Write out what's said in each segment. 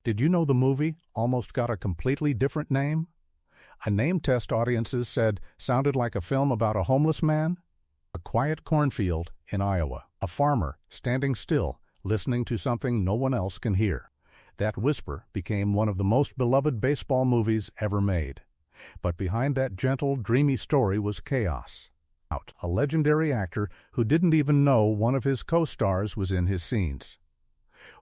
Did you know the movie almost got a completely different name? A name test audiences said sounded like a film about a homeless man. A quiet cornfield in Iowa. A farmer standing still, listening to something no one else can hear. That whisper became one of the most beloved baseball movies ever made. But behind that gentle, dreamy story was chaos. A legendary actor who didn't even know one of his co-stars was in his scenes.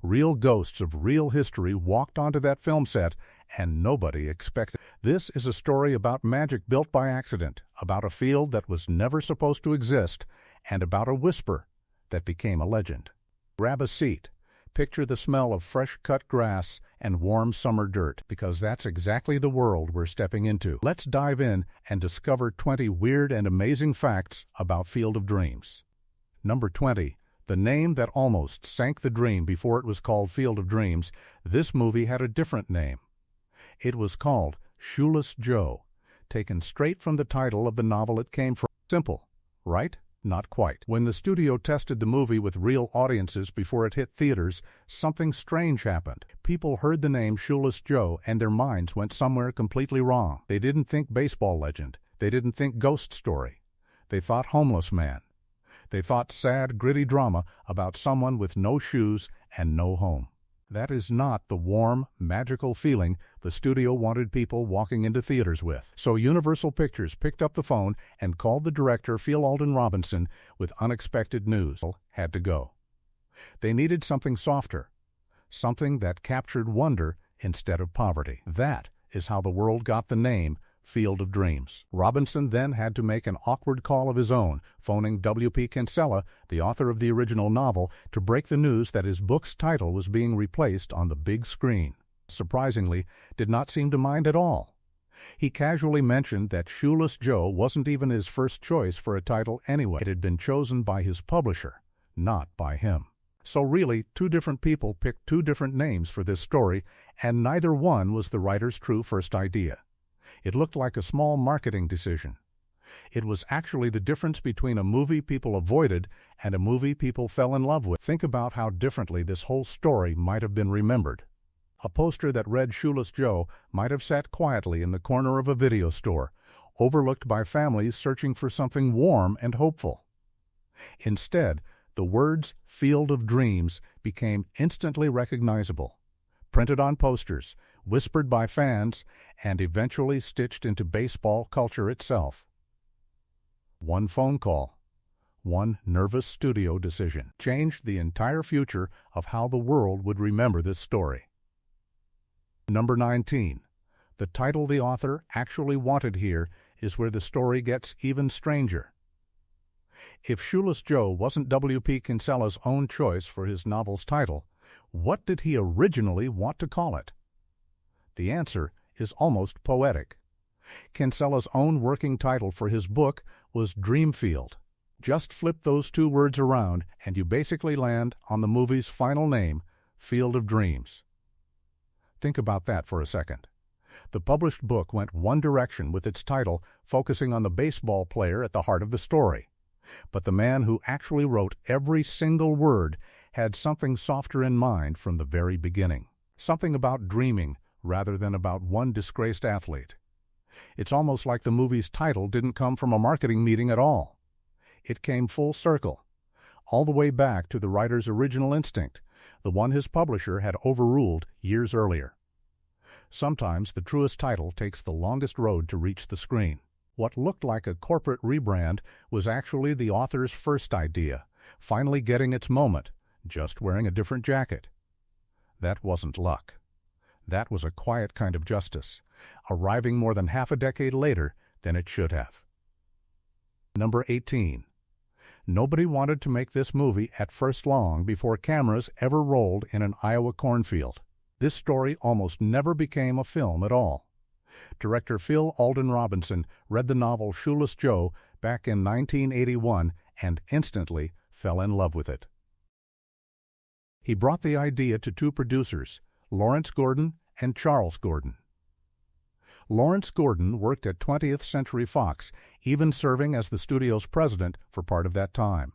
Real ghosts of real history walked onto that film set, and nobody expected. This is a story about magic built by accident, about a field that was never supposed to exist, and about a whisper that became a legend. Grab a seat. Picture the smell of fresh-cut grass and warm summer dirt, because that's exactly the world we're stepping into. Let's dive in and discover 20 weird and amazing facts about Field of Dreams. Number 20. The name that almost sank the dream before it was called Field of Dreams. This movie had a different name. It was called Shoeless Joe, taken straight from the title of the novel it came from. Simple, right? Not quite. When the studio tested the movie with real audiences before it hit theaters, something strange happened. People heard the name Shoeless Joe and their minds went somewhere completely wrong. They didn't think baseball legend. They didn't think ghost story. They thought homeless man. They thought sad, gritty drama about someone with no shoes and no home. That is not the warm, magical feeling the studio wanted people walking into theaters with. So Universal Pictures picked up the phone and called the director, Phil Alden Robinson, with unexpected news. Had to go. They needed something softer, something that captured wonder instead of poverty. That is how the world got the name Field of Dreams. Robinson then had to make an awkward call of his own, phoning W.P. Kinsella, the author of the original novel, to break the news that his book's title was being replaced on the big screen. Surprisingly, did not seem to mind at all. He casually mentioned that Shoeless Joe wasn't even his first choice for a title anyway. It had been chosen by his publisher, not by him. So really, two different people picked two different names for this story, and neither one was the writer's true first idea. It looked like a small marketing decision. It was actually the difference between a movie people avoided and a movie people fell in love with. Think about how differently this whole story might have been remembered. A poster that read Shoeless Joe might have sat quietly in the corner of a video store, overlooked by families searching for something warm and hopeful. Instead, the words Field of Dreams became instantly recognizable, printed on posters, whispered by fans, and eventually stitched into baseball culture itself. One phone call, one nervous studio decision, changed the entire future of how the world would remember this story. Number 19. The title the author actually wanted here is where the story gets even stranger. If Shoeless Joe wasn't W.P. Kinsella's own choice for his novel's title, what did he originally want to call it? The answer is almost poetic. Kinsella's own working title for his book was Dreamfield. Just flip those two words around and you basically land on the movie's final name, Field of Dreams. Think about that for a second. The published book went one direction with its title, focusing on the baseball player at the heart of the story. But the man who actually wrote every single word had something softer in mind from the very beginning. Something about dreaming rather than about one disgraced athlete. It's almost like the movie's title didn't come from a marketing meeting at all. It came full circle, all the way back to the writer's original instinct, the one his publisher had overruled years earlier. Sometimes the truest title takes the longest road to reach the screen. What looked like a corporate rebrand was actually the author's first idea, finally getting its moment, just wearing a different jacket. That wasn't luck. That was a quiet kind of justice, arriving more than half a decade later than it should have. Number 18. Nobody wanted to make this movie at first long before cameras ever rolled in an Iowa cornfield. This story almost never became a film at all. Director Phil Alden Robinson read the novel Shoeless Joe back in 1981 and instantly fell in love with it. He brought the idea to two producers, Lawrence Gordon and Charles Gordon. Lawrence Gordon worked at 20th Century Fox, even serving as the studio's president for part of that time.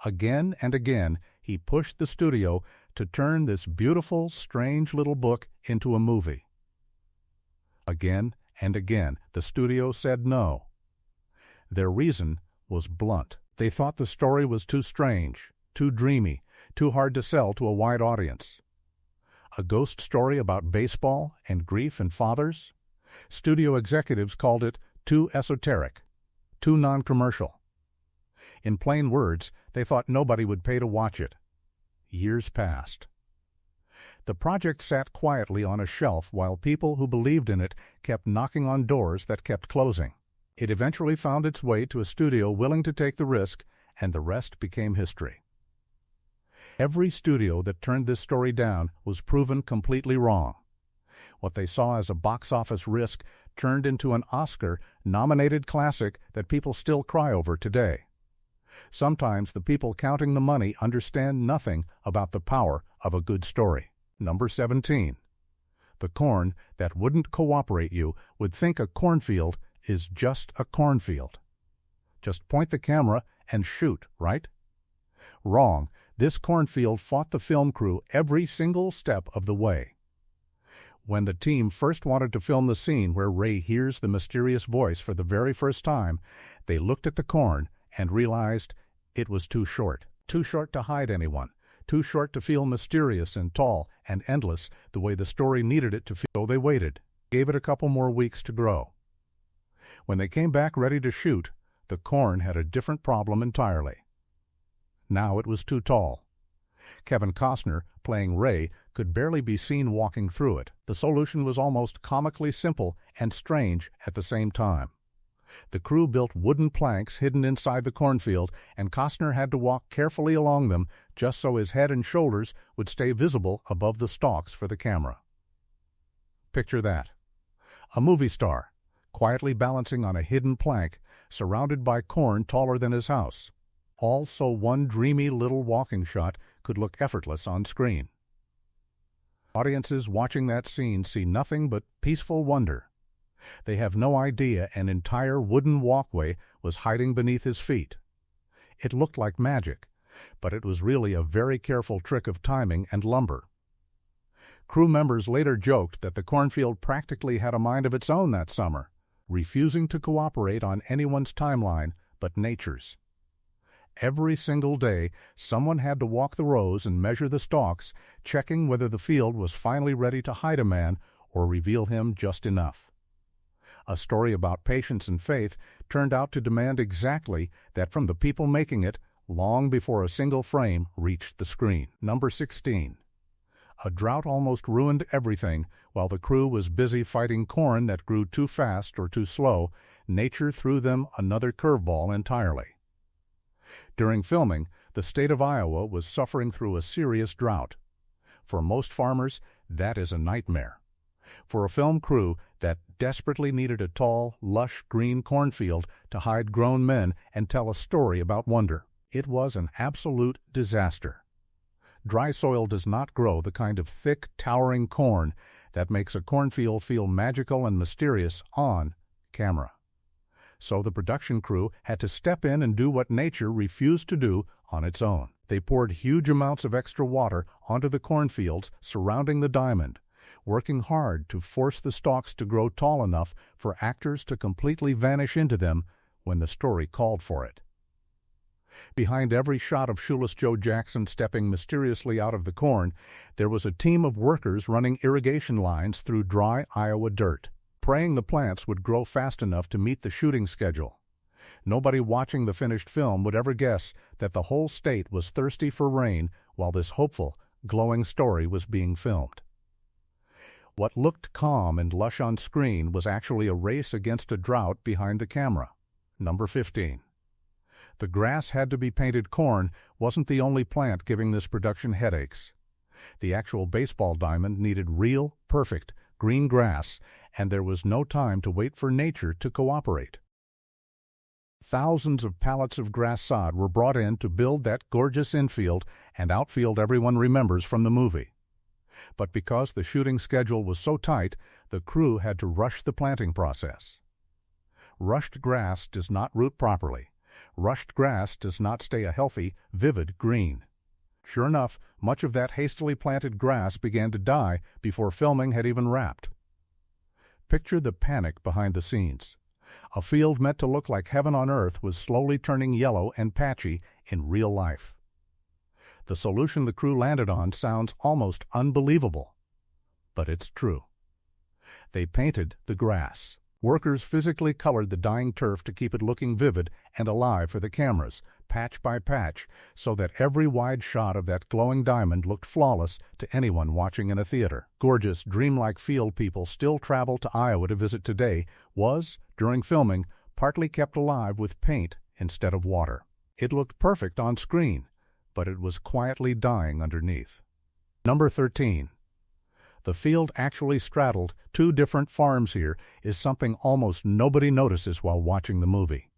Again and again, he he pushed the studio to turn this beautiful, strange little book into a movie. Again and again, the studio said no. Their reason was blunt. They thought the story was too strange, too dreamy, too hard to sell to a wide audience. A ghost story about baseball and grief and fathers? Studio executives called it too esoteric, too non-commercial. In plain words, they thought nobody would pay to watch it. Years passed. The project sat quietly on a shelf while people who believed in it kept knocking on doors that kept closing. It eventually found its way to a studio willing to take the risk, and the rest became history. Every studio that turned this story down was proven completely wrong. What they saw as a box office risk turned into an Oscar-nominated classic that people still cry over today. Sometimes the people counting the money understand nothing about the power of a good story. Number 17. The corn that wouldn't cooperate you would think a cornfield is just a cornfield. Just point the camera and shoot, right? Wrong. This cornfield fought the film crew every single step of the way. When the team first wanted to film the scene where Ray hears the mysterious voice for the very first time, they looked at the corn and realized it was too short to hide anyone, too short to feel mysterious and tall and endless the way the story needed it to feel. So they waited, gave it a couple more weeks to grow. When they came back ready to shoot, the corn had a different problem entirely. Now it was too tall. Kevin Costner, playing Ray, could barely be seen walking through it. The solution was almost comically simple and strange at the same time. The crew built wooden planks hidden inside the cornfield, and Costner had to walk carefully along them just so his head and shoulders would stay visible above the stalks for the camera. Picture that. A movie star, quietly balancing on a hidden plank, surrounded by corn taller than his house. All so one dreamy little walking shot could look effortless on screen. Audiences watching that scene see nothing but peaceful wonder. They have no idea an entire wooden walkway was hiding beneath his feet. It looked like magic, but it was really a very careful trick of timing and lumber. Crew members later joked that the cornfield practically had a mind of its own that summer, refusing to cooperate on anyone's timeline but nature's. Every single day, someone had to walk the rows and measure the stalks, checking whether the field was finally ready to hide a man or reveal him just enough. A story about patience and faith turned out to demand exactly that from the people making it long before a single frame reached the screen. Number 16. A drought almost ruined everything. While the crew was busy fighting corn that grew too fast or too slow, nature threw them another curveball entirely. During filming, the state of Iowa was suffering through a serious drought. For most farmers, that is a nightmare. For a film crew that desperately needed a tall, lush green cornfield to hide grown men and tell a story about wonder, it was an absolute disaster. Dry soil does not grow the kind of thick, towering corn that makes a cornfield feel magical and mysterious on camera. So the production crew had to step in and do what nature refused to do on its own. They poured huge amounts of extra water onto the cornfields surrounding the diamond, working hard to force the stalks to grow tall enough for actors to completely vanish into them when the story called for it. Behind every shot of Shoeless Joe Jackson stepping mysteriously out of the corn, there was a team of workers running irrigation lines through dry Iowa dirt, praying the plants would grow fast enough to meet the shooting schedule. Nobody watching the finished film would ever guess that the whole state was thirsty for rain while this hopeful, glowing story was being filmed. What looked calm and lush on screen was actually a race against a drought behind the camera. Number 15. The grass had to be painted corn wasn't the only plant giving this production headaches. The actual baseball diamond needed real, perfect, green grass, and there was no time to wait for nature to cooperate. Thousands of pallets of grass sod were brought in to build that gorgeous infield and outfield everyone remembers from the movie. But because the shooting schedule was so tight, the crew had to rush the planting process. Rushed grass does not root properly. Rushed grass does not stay a healthy, vivid green. Sure enough, much of that hastily planted grass began to die before filming had even wrapped. Picture the panic behind the scenes. A field meant to look like heaven on earth was slowly turning yellow and patchy in real life. The solution the crew landed on sounds almost unbelievable, but it's true. They painted the grass. Workers physically colored the dying turf to keep it looking vivid and alive for the cameras, patch by patch, so that every wide shot of that glowing diamond looked flawless to anyone watching in a theater. Gorgeous, dreamlike field people still travel to Iowa to visit today was, during filming, partly kept alive with paint instead of water. It looked perfect on screen, but it was quietly dying underneath. Number 13. The field actually straddled two different farms here is something almost nobody notices while watching the movie.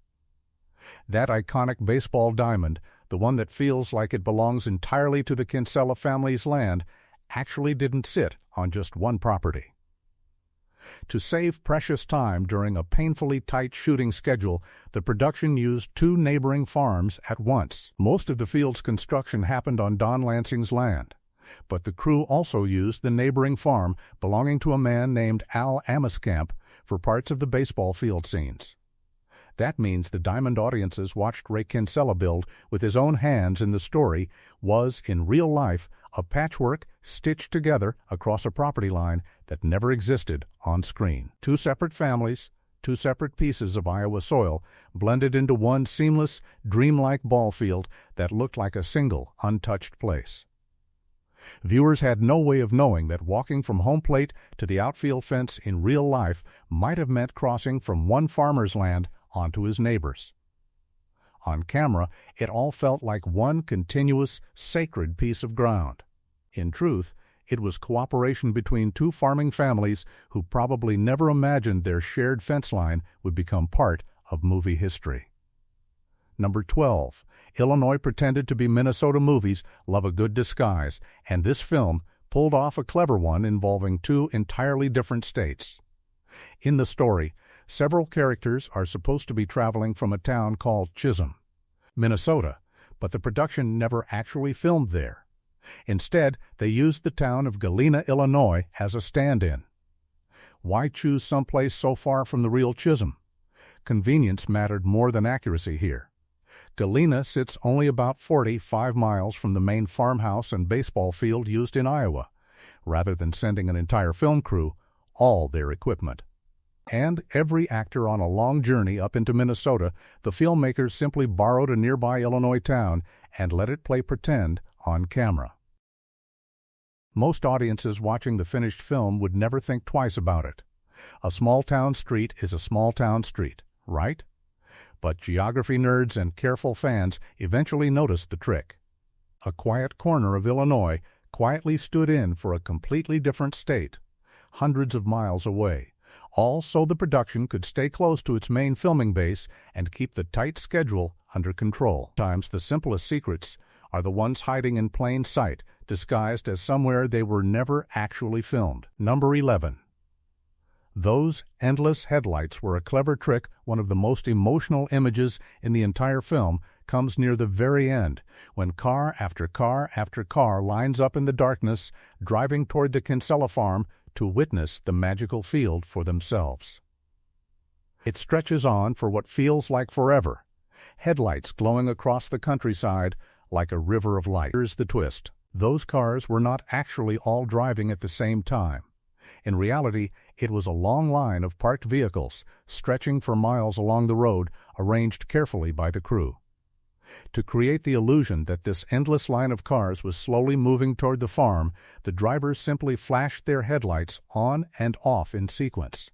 That iconic baseball diamond, the one that feels like it belongs entirely to the Kinsella family's land, actually didn't sit on just one property. To save precious time during a painfully tight shooting schedule, the production used two neighboring farms at once. Most of the field's construction happened on Don Lansing's land, but the crew also used the neighboring farm belonging to a man named Al Amascamp for parts of the baseball field scenes. That means the Diamond audiences watched Ray Kinsella build with his own hands in the story was, in real life, a patchwork stitched together across a property line that never existed on screen. Two separate families, two separate pieces of Iowa soil, blended into one seamless, dreamlike ball field that looked like a single, untouched place. Viewers had no way of knowing that walking from home plate to the outfield fence in real life might have meant crossing from one farmer's land onto his neighbor's. On camera, it all felt like one continuous, sacred piece of ground. In truth, it was cooperation between two farming families who probably never imagined their shared fence line would become part of movie history. Number 12. Illinois pretended to be Minnesota movies love a good disguise, and this film pulled off a clever one involving two entirely different states. In the story, several characters are supposed to be traveling from a town called Chisholm, Minnesota, but the production never actually filmed there. Instead, they used the town of Galena, Illinois as a stand-in. Why choose someplace so far from the real Chisholm? Convenience mattered more than accuracy here. Galena sits only about 45 miles from the main farmhouse and baseball field used in Iowa, rather than sending an entire film crew, all their equipment. And every actor on a long journey up into Minnesota, the filmmakers simply borrowed a nearby Illinois town and let it play pretend on camera. Most audiences watching the finished film would never think twice about it. A small-town street is a small-town street, right? But geography nerds and careful fans eventually noticed the trick. A quiet corner of Illinois quietly stood in for a completely different state, hundreds of miles away, all so the production could stay close to its main filming base and keep the tight schedule under control. Sometimes the simplest secrets are the ones hiding in plain sight, disguised as somewhere they were never actually filmed. Number 11. Those endless headlights were a clever trick. One of the most emotional images in the entire film comes near the very end, when car after car after car lines up in the darkness, driving toward the Kinsella farm to witness the magical field for themselves. It stretches on for what feels like forever, headlights glowing across the countryside like a river of light. Here's the twist. Those cars were not actually all driving at the same time. In reality, it was a long line of parked vehicles, stretching for miles along the road, arranged carefully by the crew. To create the illusion that this endless line of cars was slowly moving toward the farm, the drivers simply flashed their headlights on and off in sequence.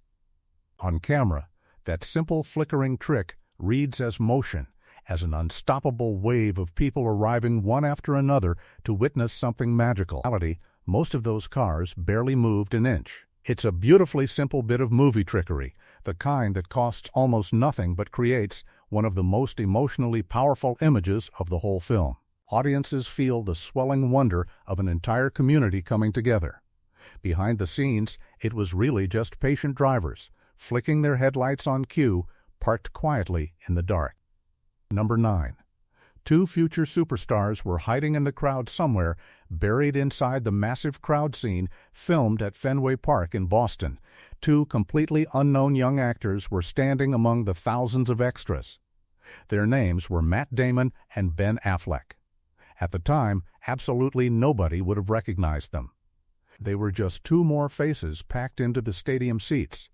On camera, that simple flickering trick reads as motion, as an unstoppable wave of people arriving one after another to witness something magical. In reality, most of those cars barely moved an inch. It's a beautifully simple bit of movie trickery, the kind that costs almost nothing but creates one of the most emotionally powerful images of the whole film. Audiences feel the swelling wonder of an entire community coming together. Behind the scenes, it was really just patient drivers, flicking their headlights on cue, parked quietly in the dark. Number 9. Two future superstars were hiding in the crowd somewhere, buried inside the massive crowd scene filmed at Fenway Park in Boston. Two completely unknown young actors were standing among the thousands of extras. Their names were Matt Damon and Ben Affleck. At the time, absolutely nobody would have recognized them. They were just two more faces packed into the stadium seats,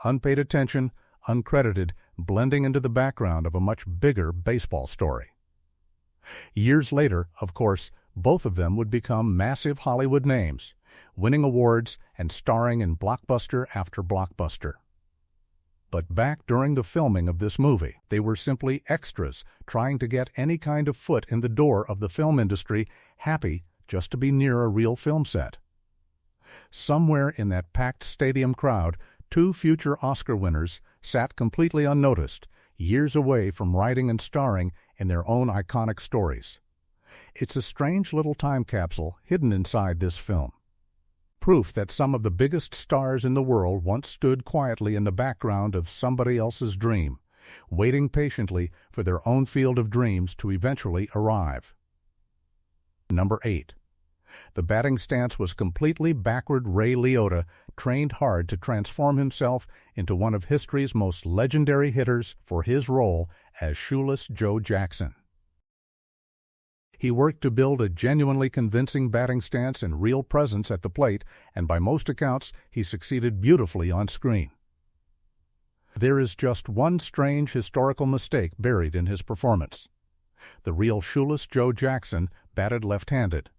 unpaid attention, uncredited, blending into the background of a much bigger baseball story. Years later, of course, both of them would become massive Hollywood names, winning awards and starring in blockbuster after blockbuster. But back during the filming of this movie, they were simply extras trying to get any kind of foot in the door of the film industry, happy just to be near a real film set. Somewhere in that packed stadium crowd, two future Oscar winners sat completely unnoticed, years away from writing and starring in their own iconic stories. It's a strange little time capsule hidden inside this film. Proof that some of the biggest stars in the world once stood quietly in the background of somebody else's dream, waiting patiently for their own field of dreams to eventually arrive. Number 8. The batting stance was completely backward. Ray Liotta trained hard to transform himself into one of history's most legendary hitters for his role as Shoeless Joe Jackson. He worked to build a genuinely convincing batting stance and real presence at the plate, and by most accounts, he succeeded beautifully on screen. There is just one strange historical mistake buried in his performance. The real Shoeless Joe Jackson batted left-handed.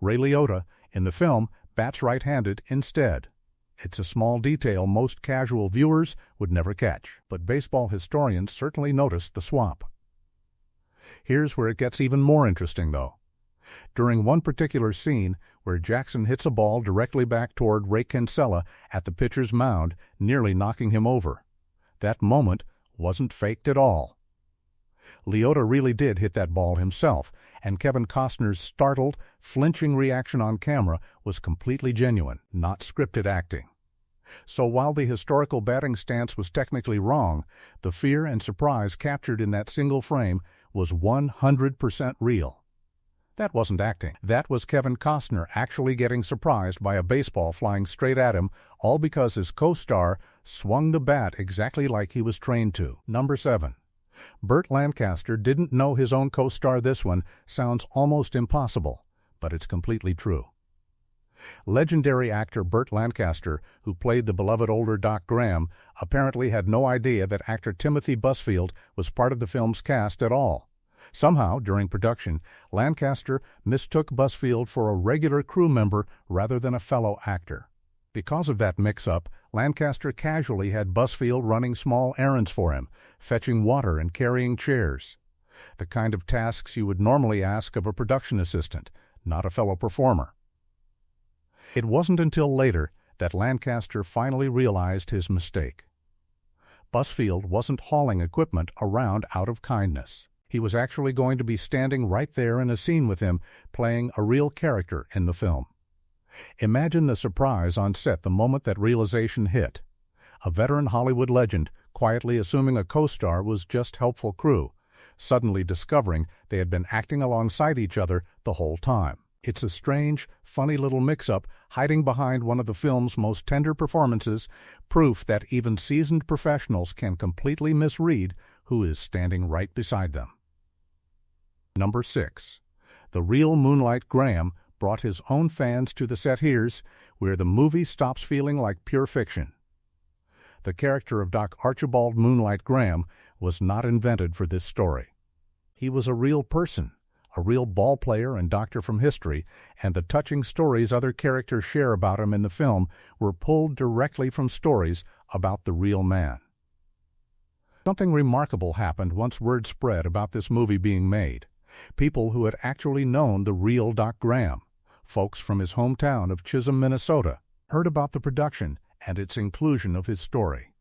Ray Liotta, in the film, bats right-handed instead. It's a small detail most casual viewers would never catch, but baseball historians certainly noticed the swap. Here's where it gets even more interesting, though. During one particular scene where Jackson hits a ball directly back toward Ray Kinsella at the pitcher's mound, nearly knocking him over, that moment wasn't faked at all. Liotta really did hit that ball himself, and Kevin Costner's startled, flinching reaction on camera was completely genuine, not scripted acting. So while the historical batting stance was technically wrong, the fear and surprise captured in that single frame was 100% real. That wasn't acting. That was Kevin Costner actually getting surprised by a baseball flying straight at him, all because his co-star swung the bat exactly like he was trained to. Number 7. Burt Lancaster didn't know his own co-star. This one sounds almost impossible, but it's completely true. Legendary actor Burt Lancaster, who played the beloved older Doc Graham, apparently had no idea that actor Timothy Busfield was part of the film's cast at all. Somehow, during production, Lancaster mistook Busfield for a regular crew member rather than a fellow actor. Because of that mix-up, Lancaster casually had Busfield running small errands for him, fetching water and carrying chairs. The kind of tasks you would normally ask of a production assistant, not a fellow performer. It wasn't until later that Lancaster finally realized his mistake. Busfield wasn't hauling equipment around out of kindness. He was actually going to be standing right there in a scene with him, playing a real character in the film. Imagine the surprise on set the moment that realization hit. A veteran Hollywood legend quietly assuming a co-star was just helpful crew, suddenly discovering they had been acting alongside each other the whole time. It's a strange, funny little mix-up hiding behind one of the film's most tender performances, proof that even seasoned professionals can completely misread who is standing right beside them. Number 6. The real Moonlight Graham brought his own fans to the set. Here's where the movie stops feeling like pure fiction. The character of Doc Archibald Moonlight Graham was not invented for this story. He was a real person, a real ball player and doctor from history, and the touching stories other characters share about him in the film were pulled directly from stories about the real man. Something remarkable happened once word spread about this movie being made. People who had actually known the real Doc Graham, folks from his hometown of Chisholm, Minnesota, heard about the production and its inclusion of his story.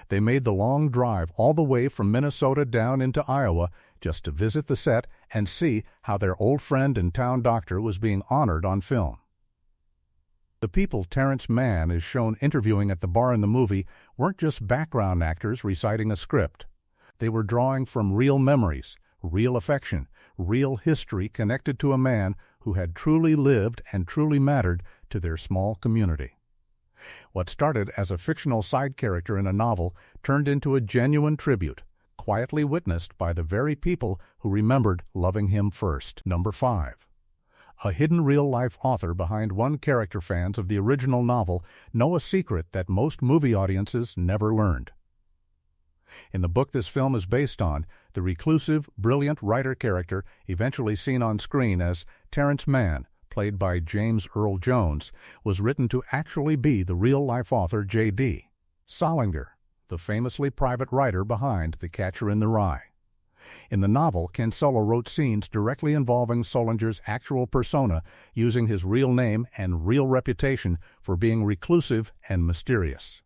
They made the long drive all the way from Minnesota down into Iowa just to visit the set and see how their old friend and town doctor was being honored on film. The people Terrence Mann is shown interviewing at the bar in the movie weren't just background actors reciting a script. They were drawing from real memories, real affection, real history connected to a man who had truly lived and truly mattered to their small community. What started as a fictional side character in a novel turned into a genuine tribute, quietly witnessed by the very people who remembered loving him first. Number 5. A hidden real-life author behind one character. Fans of the original novel know a secret that most movie audiences never learned. In the book this film is based on, the reclusive, brilliant writer character, eventually seen on screen as Terrence Mann, played by James Earl Jones, was written to actually be the real-life author J.D. Salinger, the famously private writer behind The Catcher in the Rye. In the novel, Kinsella wrote scenes directly involving Salinger's actual persona, using his real name and real reputation for being reclusive and mysterious.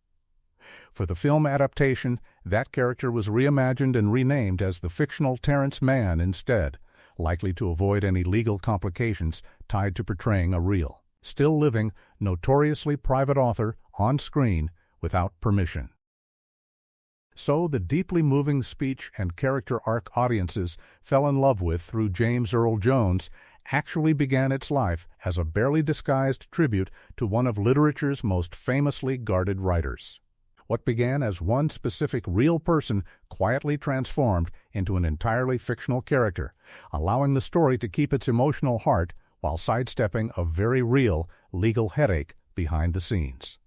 For the film adaptation, that character was reimagined and renamed as the fictional Terrence Mann instead, likely to avoid any legal complications tied to portraying a real, still living, notoriously private author on screen without permission. So the deeply moving speech and character arc audiences fell in love with through James Earl Jones actually began its life as a barely disguised tribute to one of literature's most famously guarded writers. What began as one specific real person quietly transformed into an entirely fictional character, allowing the story to keep its emotional heart while sidestepping a very real legal headache behind the scenes.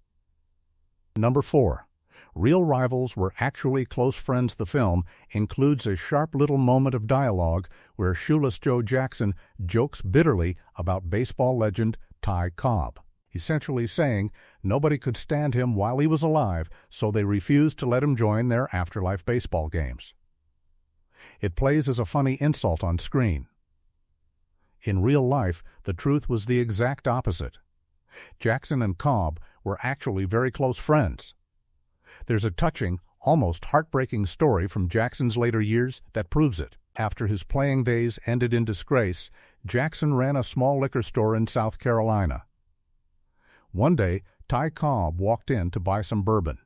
Number 4. Real Rivals Were Actually Close Friends. The film includes a sharp little moment of dialogue where Shoeless Joe Jackson jokes bitterly about baseball legend Ty Cobb, essentially saying nobody could stand him while he was alive, so they refused to let him join their afterlife baseball games. It plays as a funny insult on screen. In real life, the truth was the exact opposite. Jackson and Cobb were actually very close friends. There's a touching, almost heartbreaking story from Jackson's later years that proves it. After his playing days ended in disgrace, Jackson ran a small liquor store in South Carolina. One day, Ty Cobb walked in to buy some bourbon.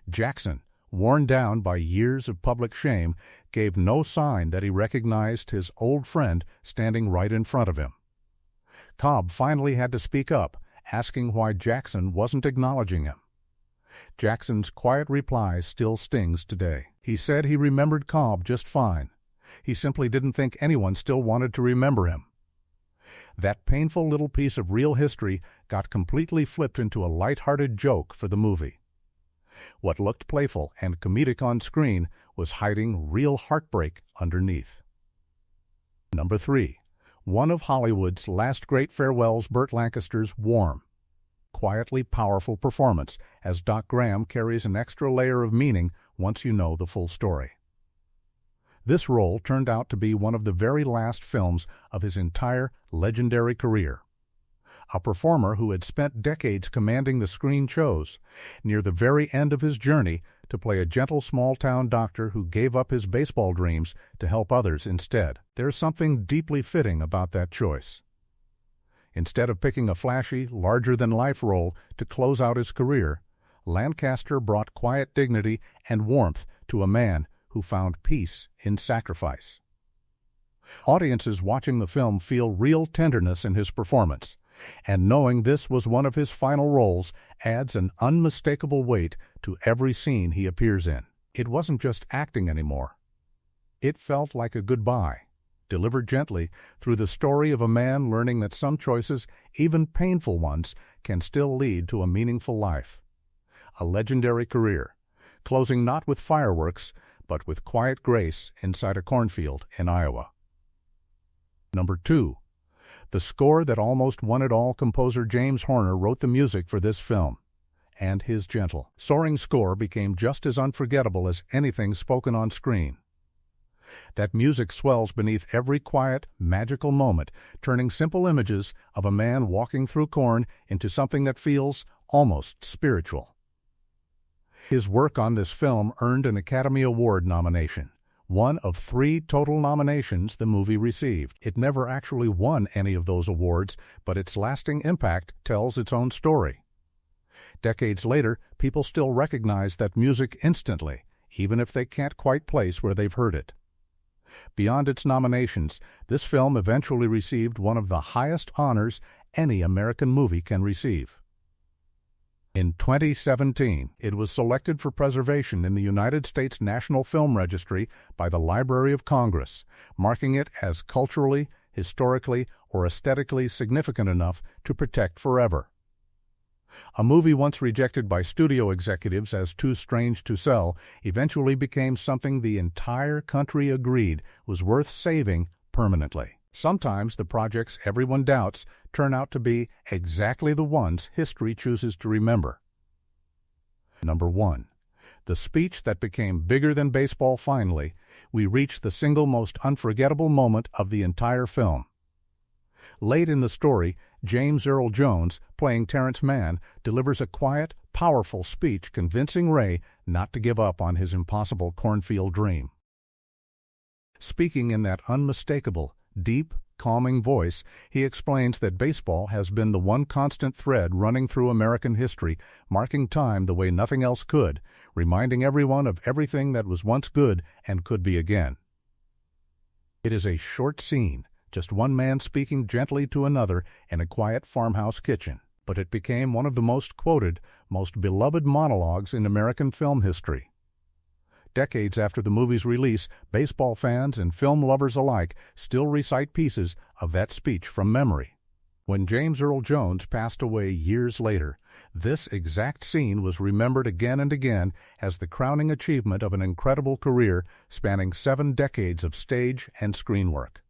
Jackson, worn down by years of public shame, gave no sign that he recognized his old friend standing right in front of him. Cobb finally had to speak up, asking why Jackson wasn't acknowledging him. Jackson's quiet reply still stings today. He said he remembered Cobb just fine. He simply didn't think anyone still wanted to remember him. That painful little piece of real history got completely flipped into a light-hearted joke for the movie. What looked playful and comedic on screen was hiding real heartbreak underneath. Number 3. One of Hollywood's last great farewells, Burt Lancaster's Warm. Quietly powerful performance, as Doc Graham carries an extra layer of meaning once you know the full story. This role turned out to be one of the very last films of his entire legendary career. A performer who had spent decades commanding the screen chose, near the very end of his journey, to play a gentle small-town doctor who gave up his baseball dreams to help others instead. There's something deeply fitting about that choice. Instead of picking a flashy, larger-than-life role to close out his career, Lancaster brought quiet dignity and warmth to a man who found peace in sacrifice. Audiences watching the film feel real tenderness in his performance, and knowing this was one of his final roles adds an unmistakable weight to every scene he appears in. It wasn't just acting anymore. It felt like a goodbye, delivered gently through the story of a man learning that some choices, even painful ones, can still lead to a meaningful life. A legendary career, closing not with fireworks, but with quiet grace inside a cornfield in Iowa. Number 2. The score that almost won it all. Composer James Horner wrote the music for this film, and his gentle, soaring score became just as unforgettable as anything spoken on screen. That music swells beneath every quiet, magical moment, turning simple images of a man walking through corn into something that feels almost spiritual. His work on this film earned an Academy Award nomination, one of 3 total nominations the movie received. It never actually won any of those awards, but its lasting impact tells its own story. Decades later, people still recognize that music instantly, even if they can't quite place where they've heard it. Beyond its nominations, this film eventually received one of the highest honors any American movie can receive. In 2017, it was selected for preservation in the United States National Film Registry by the Library of Congress, marking it as culturally, historically, or aesthetically significant enough to protect forever. A movie once rejected by studio executives as too strange to sell eventually became something the entire country agreed was worth saving permanently. Sometimes the projects everyone doubts turn out to be exactly the ones history chooses to remember. Number 1. The speech that became bigger than baseball. Finally, we reach the single most unforgettable moment of the entire film. Late in the story, James Earl Jones, playing Terrence Mann, delivers a quiet, powerful speech convincing Ray not to give up on his impossible cornfield dream. Speaking in that unmistakable, deep, calming voice, he explains that baseball has been the one constant thread running through American history, marking time the way nothing else could, reminding everyone of everything that was once good and could be again. It is a short scene, just one man speaking gently to another in a quiet farmhouse kitchen, but it became one of the most quoted, most beloved monologues in American film history. Decades after the movie's release, baseball fans and film lovers alike still recite pieces of that speech from memory. When James Earl Jones passed away years later, this exact scene was remembered again and again as the crowning achievement of an incredible career spanning 7 decades of stage and screen work.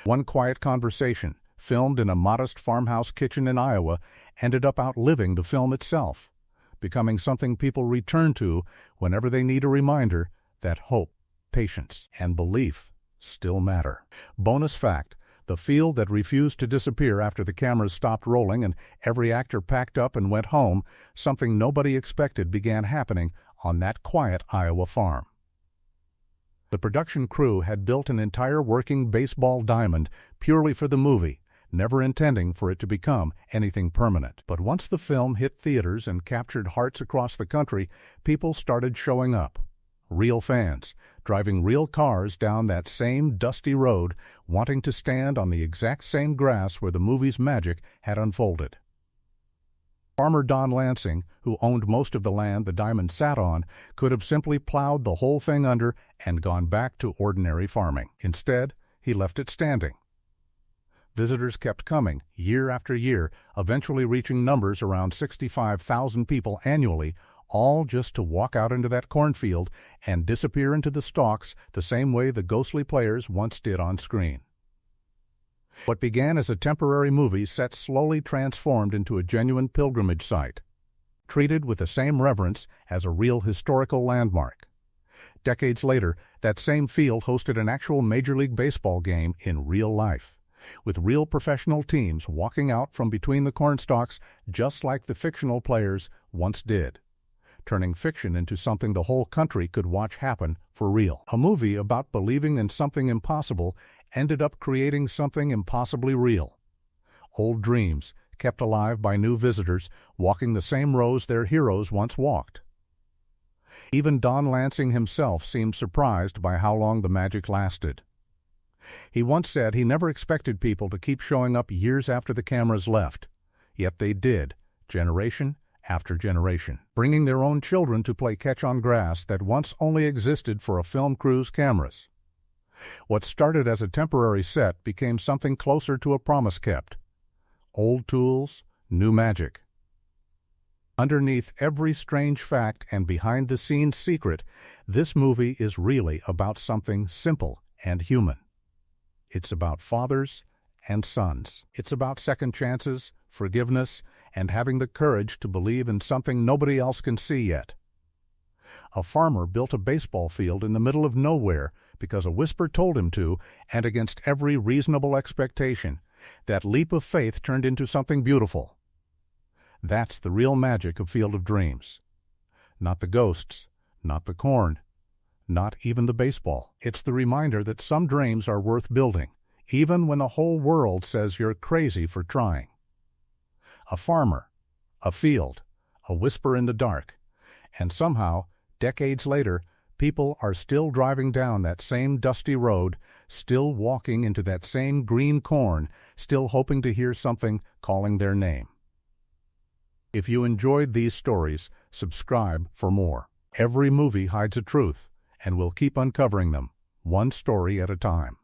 One quiet conversation, filmed in a modest farmhouse kitchen in Iowa, ended up outliving the film itself, becoming something people return to whenever they need a reminder that hope, patience, and belief still matter. Bonus fact: the field that refused to disappear after the cameras stopped rolling and every actor packed up and went home, something nobody expected began happening on that quiet Iowa farm. The production crew had built an entire working baseball diamond purely for the movie, never intending for it to become anything permanent. But once the film hit theaters and captured hearts across the country, people started showing up. Real fans, driving real cars down that same dusty road, wanting to stand on the exact same grass where the movie's magic had unfolded. Farmer Don Lansing, who owned most of the land the diamond sat on, could have simply plowed the whole thing under and gone back to ordinary farming. Instead, he left it standing. Visitors kept coming, year after year, eventually reaching numbers around 65,000 people annually, all just to walk out into that cornfield and disappear into the stalks the same way the ghostly players once did on screen. What began as a temporary movie set slowly transformed into a genuine pilgrimage site, treated with the same reverence as a real historical landmark. Decades later, that same field hosted an actual Major League Baseball game in real life, with real professional teams walking out from between the cornstalks just like the fictional players once did, turning fiction into something the whole country could watch happen for real. A movie about believing in something impossible ended up creating something impossibly real. Old dreams kept alive by new visitors walking the same rows their heroes once walked. Even Don Lansing himself seemed surprised by how long the magic lasted. He once said he never expected people to keep showing up years after the cameras left, yet they did, generation after generation, bringing their own children to play catch on grass that once only existed for a film crew's cameras. What started as a temporary set became something closer to a promise kept. Old tools, new magic. Underneath every strange fact and behind-the-scenes secret, this movie is really about something simple and human. It's about fathers and sons. It's about second chances, forgiveness, and having the courage to believe in something nobody else can see yet. A farmer built a baseball field in the middle of nowhere because a whisper told him to, and against every reasonable expectation. That leap of faith turned into something beautiful. That's the real magic of Field of Dreams. Not the ghosts, not the corn, not even the baseball. It's the reminder that some dreams are worth building, even when the whole world says you're crazy for trying. A farmer, a field, a whisper in the dark, and somehow, decades later, People are still driving down that same dusty road, still walking into that same green corn, still hoping to hear something calling their name. If you enjoyed these stories, subscribe for more. Every movie hides a truth, and we'll keep uncovering them, one story at a time.